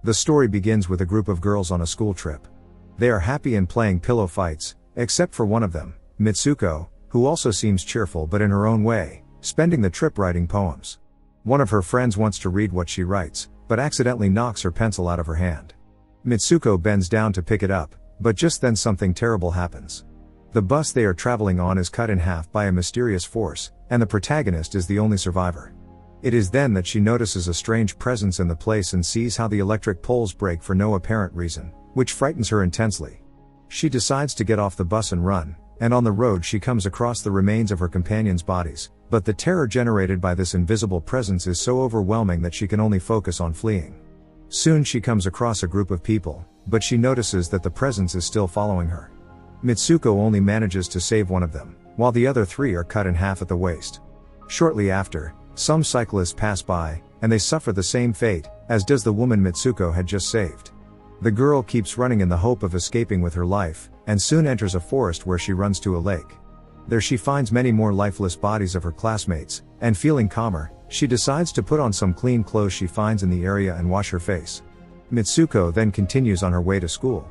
The story begins with a group of girls on a school trip. They are happy and playing pillow fights, except for one of them, Mitsuko, who also seems cheerful but in her own way, spending the trip writing poems. One of her friends wants to read what she writes, but accidentally knocks her pencil out of her hand. Mitsuko bends down to pick it up, but just then something terrible happens. The bus they are traveling on is cut in half by a mysterious force, and the protagonist is the only survivor. It is then that she notices a strange presence in the place and sees how the electric poles break for no apparent reason, which frightens her intensely. She decides to get off the bus and run, and on the road she comes across the remains of her companions' bodies, but the terror generated by this invisible presence is so overwhelming that she can only focus on fleeing. Soon she comes across a group of people, but she notices that the presence is still following her. Mitsuko only manages to save one of them, while the other three are cut in half at the waist. Shortly after, some cyclists pass by, and they suffer the same fate, as does the woman Mitsuko had just saved. The girl keeps running in the hope of escaping with her life, and soon enters a forest where she runs to a lake. There she finds many more lifeless bodies of her classmates, and feeling calmer, she decides to put on some clean clothes she finds in the area and wash her face. Mitsuko then continues on her way to school.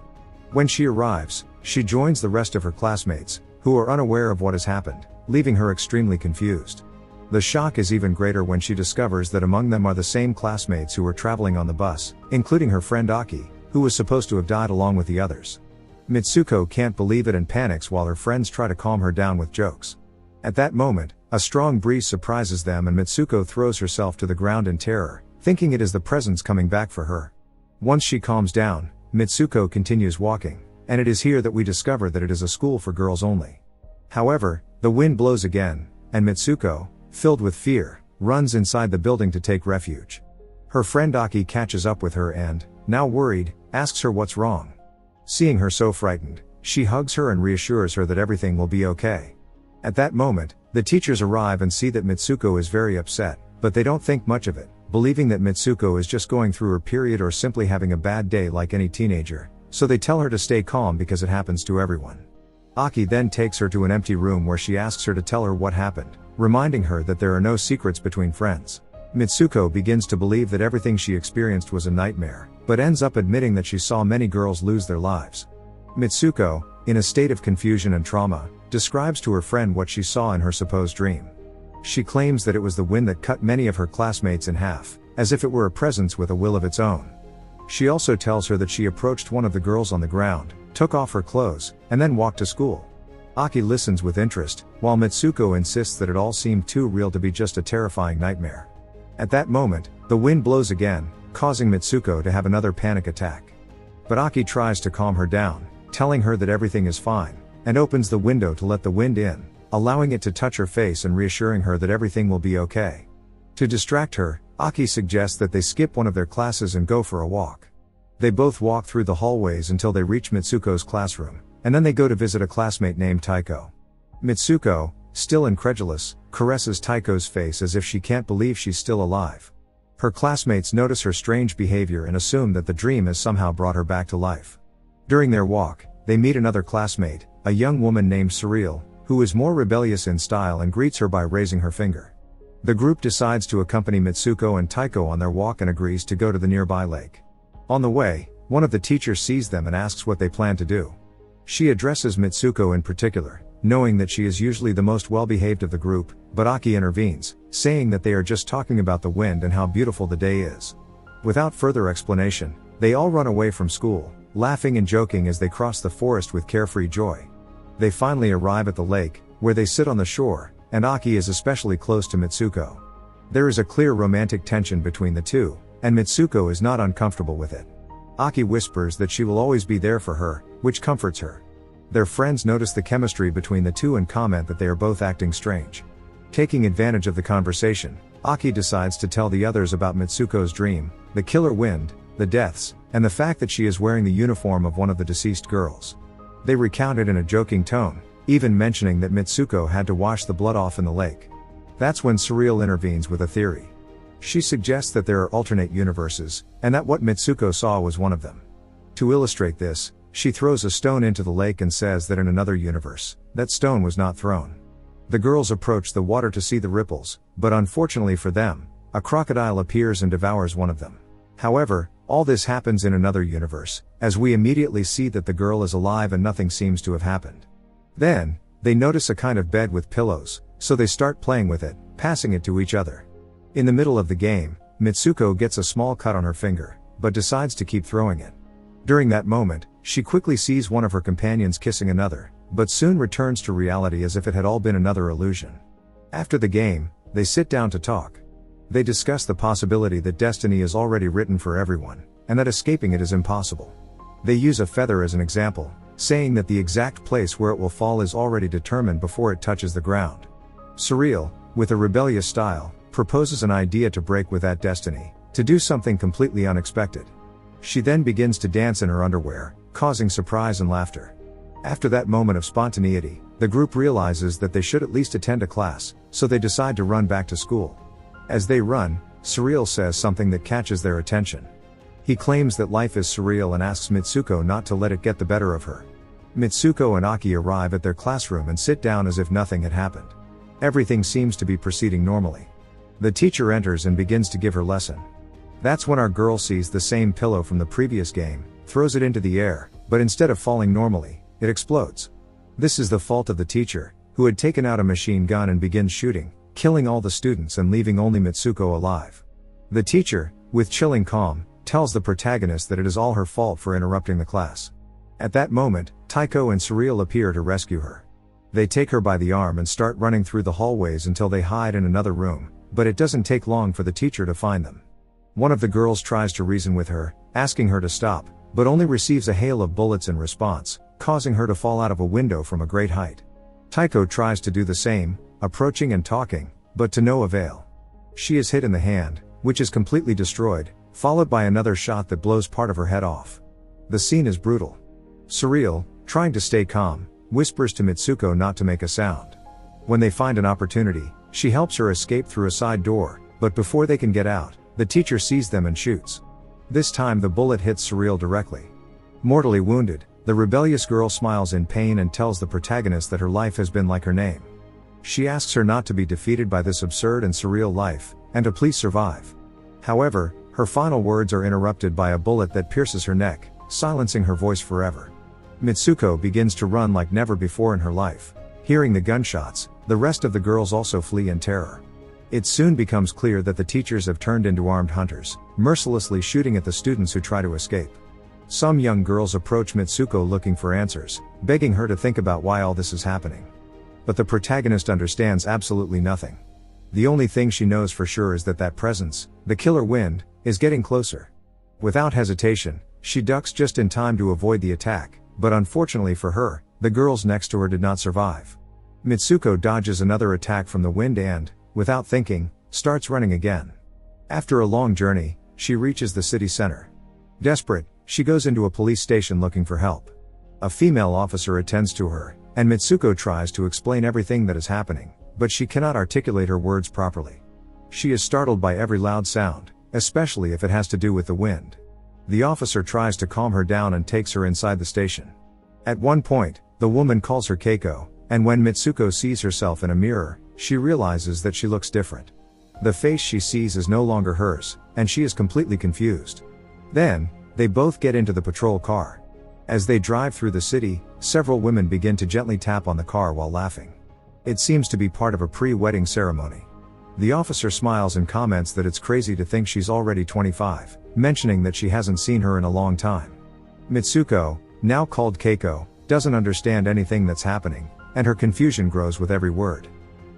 When she arrives, she joins the rest of her classmates, who are unaware of what has happened, leaving her extremely confused. The shock is even greater when she discovers that among them are the same classmates who were traveling on the bus, including her friend Aki, who was supposed to have died along with the others. Mitsuko can't believe it and panics while her friends try to calm her down with jokes. At that moment, a strong breeze surprises them and Mitsuko throws herself to the ground in terror, thinking it is the presence coming back for her. Once she calms down, Mitsuko continues walking, and it is here that we discover that it is a school for girls only. However, the wind blows again, and Mitsuko, filled with fear, runs inside the building to take refuge. Her friend Aki catches up with her and, now worried, asks her what's wrong. Seeing her so frightened, she hugs her and reassures her that everything will be okay. At that moment, the teachers arrive and see that Mitsuko is very upset, but they don't think much of it, believing that Mitsuko is just going through her period or simply having a bad day like any teenager, so they tell her to stay calm because it happens to everyone. Aki then takes her to an empty room where she asks her to tell her what happened, reminding her that there are no secrets between friends. Mitsuko begins to believe that everything she experienced was a nightmare, but ends up admitting that she saw many girls lose their lives. Mitsuko, in a state of confusion and trauma, describes to her friend what she saw in her supposed dream. She claims that it was the wind that cut many of her classmates in half, as if it were a presence with a will of its own. She also tells her that she approached one of the girls on the ground, took off her clothes, and then walked to school. Aki listens with interest, while Mitsuko insists that it all seemed too real to be just a terrifying nightmare. At that moment, the wind blows again, causing Mitsuko to have another panic attack. But Aki tries to calm her down, telling her that everything is fine, and opens the window to let the wind in, allowing it to touch her face and reassuring her that everything will be okay. To distract her, Aki suggests that they skip one of their classes and go for a walk. They both walk through the hallways until they reach Mitsuko's classroom, and then they go to visit a classmate named Taiko. Mitsuko, still incredulous, caresses Taiko's face as if she can't believe she's still alive. Her classmates notice her strange behavior and assume that the dream has somehow brought her back to life. During their walk, they meet another classmate, a young woman named Surreal, who is more rebellious in style and greets her by raising her finger. The group decides to accompany Mitsuko and Taiko on their walk and agrees to go to the nearby lake. On the way, one of the teachers sees them and asks what they plan to do. She addresses Mitsuko in particular, knowing that she is usually the most well-behaved of the group, but Aki intervenes, saying that they are just talking about the wind and how beautiful the day is. Without further explanation, they all run away from school, laughing and joking as they cross the forest with carefree joy. They finally arrive at the lake, where they sit on the shore, and Aki is especially close to Mitsuko. There is a clear romantic tension between the two, and Mitsuko is not uncomfortable with it. Aki whispers that she will always be there for her, which comforts her. Their friends notice the chemistry between the two and comment that they are both acting strange. Taking advantage of the conversation, Aki decides to tell the others about Mitsuko's dream, the killer wind, the deaths, and the fact that she is wearing the uniform of one of the deceased girls. They recount it in a joking tone, even mentioning that Mitsuko had to wash the blood off in the lake. That's when Surreal intervenes with a theory. She suggests that there are alternate universes, and that what Mitsuko saw was one of them. To illustrate this, she throws a stone into the lake and says that in another universe, that stone was not thrown. The girls approach the water to see the ripples, but unfortunately for them, a crocodile appears and devours one of them. However, All this happens in another universe, as we immediately see that the girl is alive and nothing seems to have happened. Then, they notice a kind of bed with pillows, so they start playing with it, passing it to each other. In the middle of the game, Mitsuko gets a small cut on her finger, but decides to keep throwing it. During that moment, she quickly sees one of her companions kissing another, but soon returns to reality as if it had all been another illusion. After the game, they sit down to talk. They discuss the possibility that destiny is already written for everyone, and that escaping it is impossible. They use a feather as an example, saying that the exact place where it will fall is already determined before it touches the ground. Surreal, with a rebellious style, proposes an idea to break with that destiny, to do something completely unexpected. She then begins to dance in her underwear, causing surprise and laughter. After that moment of spontaneity, the group realizes that they should at least attend a class, so they decide to run back to school. As they run, Surreal says something that catches their attention. He claims that life is surreal and asks Mitsuko not to let it get the better of her. Mitsuko and Aki arrive at their classroom and sit down as if nothing had happened. Everything seems to be proceeding normally. The teacher enters and begins to give her lesson. That's when our girl sees the same pillow from the previous game, throws it into the air, but instead of falling normally, it explodes. This is the fault of the teacher, who had taken out a machine gun and begins shooting, killing all the students and leaving only Mitsuko alive. The teacher, with chilling calm, tells the protagonist that it is all her fault for interrupting the class. At that moment, Taiko and Surreal appear to rescue her. They take her by the arm and start running through the hallways until they hide in another room, but it doesn't take long for the teacher to find them. One of the girls tries to reason with her, asking her to stop, but only receives a hail of bullets in response, causing her to fall out of a window from a great height. Taiko tries to do the same, approaching and talking, but to no avail. She is hit in the hand, which is completely destroyed, followed by another shot that blows part of her head off. The scene is brutal. Surreal, trying to stay calm, whispers to Mitsuko not to make a sound. When they find an opportunity, she helps her escape through a side door, but before they can get out, the teacher sees them and shoots. This time the bullet hits Surreal directly. Mortally wounded, the rebellious girl smiles in pain and tells the protagonist that her life has been like her name. She asks her not to be defeated by this absurd and surreal life, and to please survive. However, her final words are interrupted by a bullet that pierces her neck, silencing her voice forever. Mitsuko begins to run like never before in her life. Hearing the gunshots, the rest of the girls also flee in terror. It soon becomes clear that the teachers have turned into armed hunters, mercilessly shooting at the students who try to escape. Some young girls approach Mitsuko looking for answers, begging her to think about why all this is happening. But the protagonist understands absolutely nothing. The only thing she knows for sure is that presence, the killer wind, is getting closer. Without hesitation, she ducks just in time to avoid the attack, but unfortunately for her, the girls next to her did not survive. Mitsuko dodges another attack from the wind and, without thinking, starts running again. After a long journey, she reaches the city center. Desperate, she goes into a police station looking for help. A female officer attends to her, and Mitsuko tries to explain everything that is happening, but she cannot articulate her words properly. She is startled by every loud sound, especially if it has to do with the wind. The officer tries to calm her down and takes her inside the station. At one point, the woman calls her Keiko, and when Mitsuko sees herself in a mirror, she realizes that she looks different. The face she sees is no longer hers, and she is completely confused. Then, they both get into the patrol car. As they drive through the city, several women begin to gently tap on the car while laughing. It seems to be part of a pre-wedding ceremony. The officer smiles and comments that it's crazy to think she's already 25, mentioning that she hasn't seen her in a long time. Mitsuko, now called Keiko, doesn't understand anything that's happening, and her confusion grows with every word.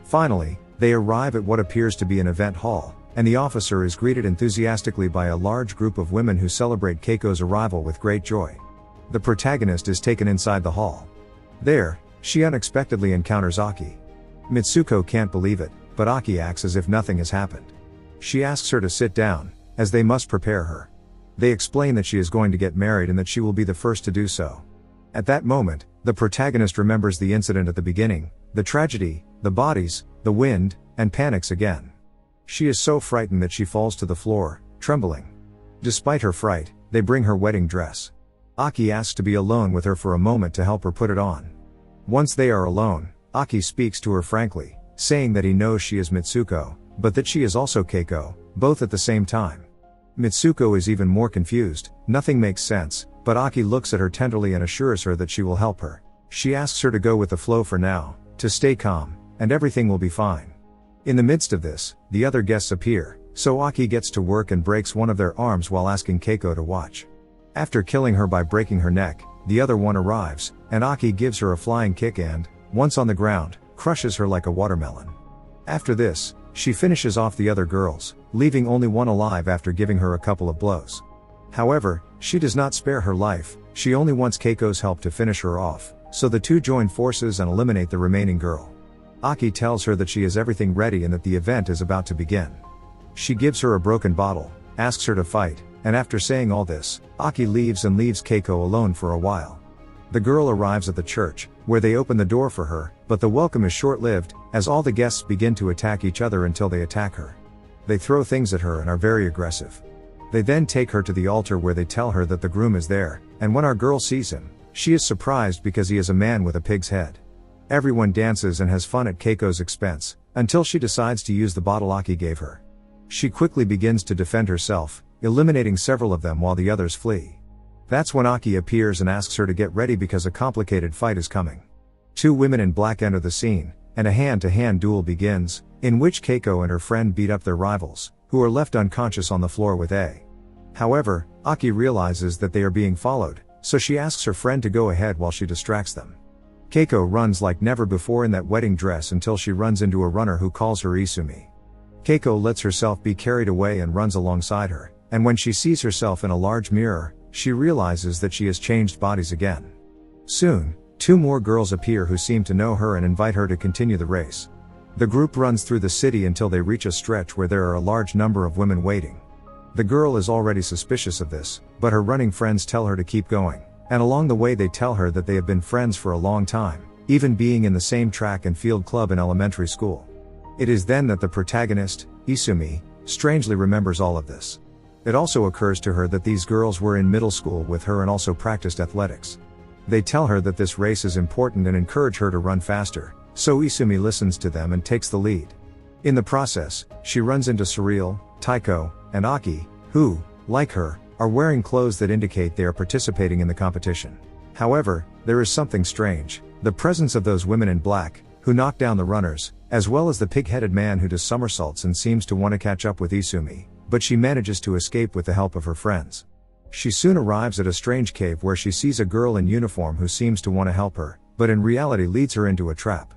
Finally, they arrive at what appears to be an event hall, and the officer is greeted enthusiastically by a large group of women who celebrate Keiko's arrival with great joy. The protagonist is taken inside the hall. There, she unexpectedly encounters Aki. Mitsuko can't believe it, but Aki acts as if nothing has happened. She asks her to sit down, as they must prepare her. They explain that she is going to get married and that she will be the first to do so. At that moment, the protagonist remembers the incident at the beginning, the tragedy, the bodies, the wind, and panics again. She is so frightened that she falls to the floor, trembling. Despite her fright, they bring her wedding dress. Aki asks to be alone with her for a moment to help her put it on. Once they are alone, Aki speaks to her frankly, saying that he knows she is Mitsuko, but that she is also Keiko, both at the same time. Mitsuko is even more confused, nothing makes sense, but Aki looks at her tenderly and assures her that she will help her. She asks her to go with the flow for now, to stay calm, and everything will be fine. In the midst of this, the other guests appear, so Aki gets to work and breaks one of their arms while asking Keiko to watch. After killing her by breaking her neck, the other one arrives, and Aki gives her a flying kick and, once on the ground, crushes her like a watermelon. After this, she finishes off the other girls, leaving only one alive after giving her a couple of blows. However, she does not spare her life, she only wants Keiko's help to finish her off, so the two join forces and eliminate the remaining girl. Aki tells her that she has everything ready and that the event is about to begin. She gives her a broken bottle, asks her to fight, and after saying all this, Aki leaves and leaves Keiko alone for a while. The girl arrives at the church, where they open the door for her, but the welcome is short-lived, as all the guests begin to attack each other until they attack her. They throw things at her and are very aggressive. They then take her to the altar where they tell her that the groom is there, and when our girl sees him, she is surprised because he is a man with a pig's head. Everyone dances and has fun at Keiko's expense, until she decides to use the bottle Aki gave her. She quickly begins to defend herself, eliminating several of them while the others flee. That's when Aki appears and asks her to get ready because a complicated fight is coming. Two women in black enter the scene, and a hand-to-hand duel begins, in which Keiko and her friend beat up their rivals, who are left unconscious on the floor with A. However, Aki realizes that they are being followed, so she asks her friend to go ahead while she distracts them. Keiko runs like never before in that wedding dress until she runs into a runner who calls her Isumi. Keiko lets herself be carried away and runs alongside her, and when she sees herself in a large mirror, she realizes that she has changed bodies again. Soon, two more girls appear who seem to know her and invite her to continue the race. The group runs through the city until they reach a stretch where there are a large number of women waiting. The girl is already suspicious of this, but her running friends tell her to keep going, and along the way they tell her that they have been friends for a long time, even being in the same track and field club in elementary school. It is then that the protagonist, Isumi, strangely remembers all of this. It also occurs to her that these girls were in middle school with her and also practiced athletics. They tell her that this race is important and encourage her to run faster, so Isumi listens to them and takes the lead. In the process, she runs into Surreal, Taiko, and Aki, who, like her, are wearing clothes that indicate they are participating in the competition. However, there is something strange, the presence of those women in black, who knock down the runners, as well as the pig-headed man who does somersaults and seems to want to catch up with Isumi, but she manages to escape with the help of her friends. She soon arrives at a strange cave where she sees a girl in uniform who seems to want to help her, but in reality leads her into a trap.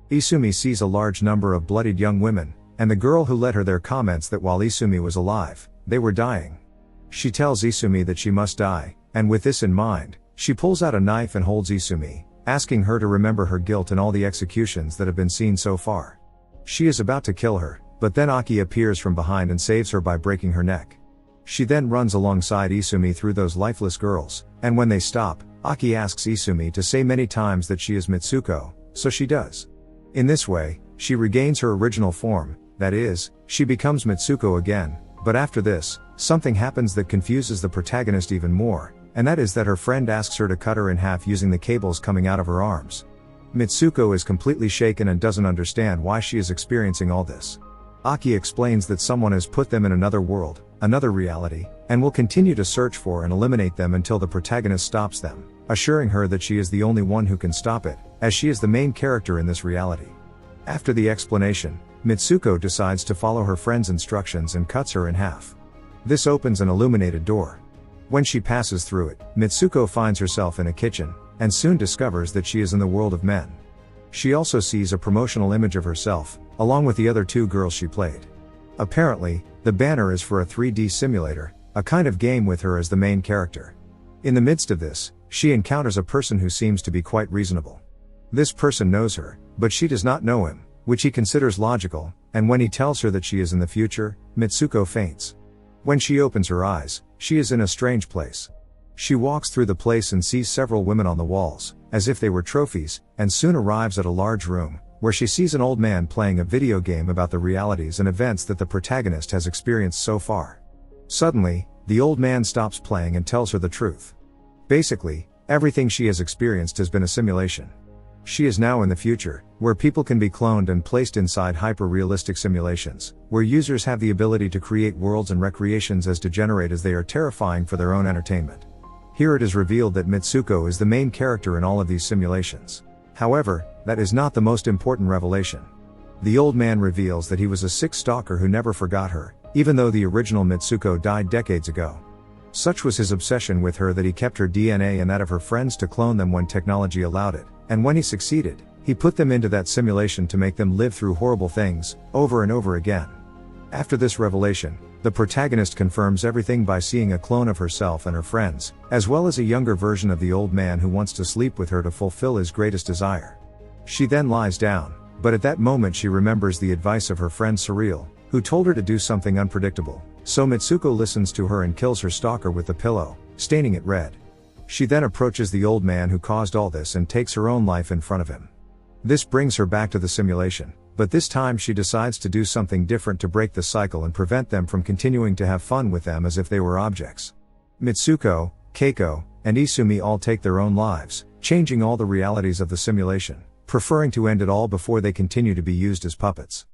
Isumi sees a large number of bloodied young women, and the girl who led her there comments that while Isumi was alive, they were dying. She tells Isumi that she must die, and with this in mind, she pulls out a knife and holds Isumi, asking her to remember her guilt and all the executions that have been seen so far. She is about to kill her, but then Aki appears from behind and saves her by breaking her neck. She then runs alongside Isumi through those lifeless girls, and when they stop, Aki asks Isumi to say many times that she is Mitsuko, so she does. In this way, she regains her original form, that is, she becomes Mitsuko again, but after this, something happens that confuses the protagonist even more, and that is that her friend asks her to cut her in half using the cables coming out of her arms. Mitsuko is completely shaken and doesn't understand why she is experiencing all this. Aki explains that someone has put them in another world, another reality, and will continue to search for and eliminate them until the protagonist stops them, assuring her that she is the only one who can stop it, as she is the main character in this reality. After the explanation, Mitsuko decides to follow her friend's instructions and cuts her in half. This opens an illuminated door. When she passes through it, Mitsuko finds herself in a kitchen, and soon discovers that she is in the world of men. She also sees a promotional image of herself, along with the other two girls she played. Apparently, the banner is for a 3D simulator, a kind of game with her as the main character. In the midst of this, she encounters a person who seems to be quite reasonable. This person knows her, but she does not know him, which he considers logical, and when he tells her that she is in the future, Mitsuko faints. When she opens her eyes, she is in a strange place. She walks through the place and sees several women on the walls, as if they were trophies, and soon arrives at a large room, where she sees an old man playing a video game about the realities and events that the protagonist has experienced so far. Suddenly, the old man stops playing and tells her the truth. Basically, everything she has experienced has been a simulation. She is now in the future, where people can be cloned and placed inside hyper-realistic simulations, where users have the ability to create worlds and recreations as degenerate as they are terrifying for their own entertainment. Here it is revealed that Mitsuko is the main character in all of these simulations. However, that is not the most important revelation. The old man reveals that he was a sick stalker who never forgot her, even though the original Mitsuko died decades ago. Such was his obsession with her that he kept her DNA and that of her friends to clone them when technology allowed it, and when he succeeded, he put them into that simulation to make them live through horrible things, over and over again. After this revelation, the protagonist confirms everything by seeing a clone of herself and her friends, as well as a younger version of the old man who wants to sleep with her to fulfill his greatest desire. She then lies down, but at that moment she remembers the advice of her friend Surreal, who told her to do something unpredictable, so Mitsuko listens to her and kills her stalker with the pillow, staining it red. She then approaches the old man who caused all this and takes her own life in front of him. This brings her back to the simulation, but this time she decides to do something different to break the cycle and prevent them from continuing to have fun with them as if they were objects. Mitsuko, Keiko, and Isumi all take their own lives, changing all the realities of the simulation, preferring to end it all before they continue to be used as puppets.